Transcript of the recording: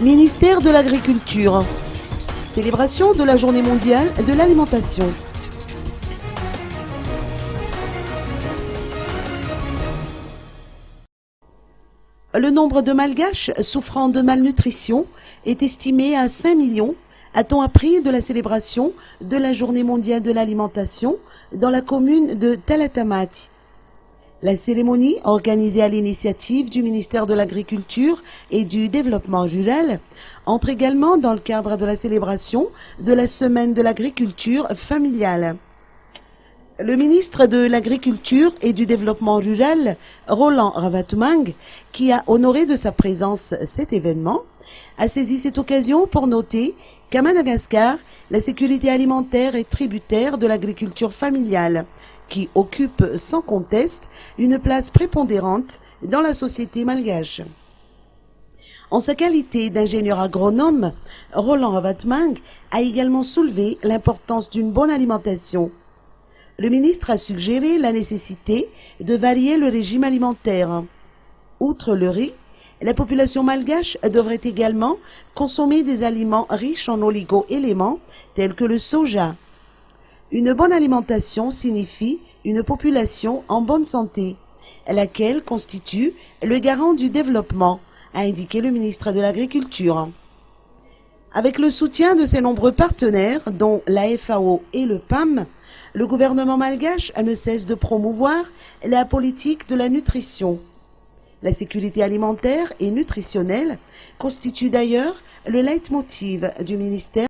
Ministère de l'Agriculture. Célébration de la Journée mondiale de l'alimentation. Le nombre de Malgaches souffrant de malnutrition est estimé à 5 millions, a-t-on appris de la célébration de la Journée mondiale de l'alimentation dans la commune de Talatamati. La cérémonie, organisée à l'initiative du ministère de l'Agriculture et du Développement rural, entre également dans le cadre de la célébration de la Semaine de l'agriculture familiale. Le ministre de l'Agriculture et du Développement rural, Roland Ravatoumang, qui a honoré de sa présence cet événement, a saisi cette occasion pour noter qu'à Madagascar, la sécurité alimentaire est tributaire de l'agriculture familiale, qui occupe sans conteste une place prépondérante dans la société malgache. En sa qualité d'ingénieur agronome, Roland Ravatoumang a également soulevé l'importance d'une bonne alimentation. Le ministre a suggéré la nécessité de varier le régime alimentaire. Outre le riz, la population malgache devrait également consommer des aliments riches en oligo-éléments tels que le soja. Une bonne alimentation signifie une population en bonne santé, laquelle constitue le garant du développement, a indiqué le ministre de l'Agriculture. Avec le soutien de ses nombreux partenaires, dont la FAO et le PAM, le gouvernement malgache ne cesse de promouvoir la politique de la nutrition. La sécurité alimentaire et nutritionnelle constitue d'ailleurs le leitmotiv du ministère.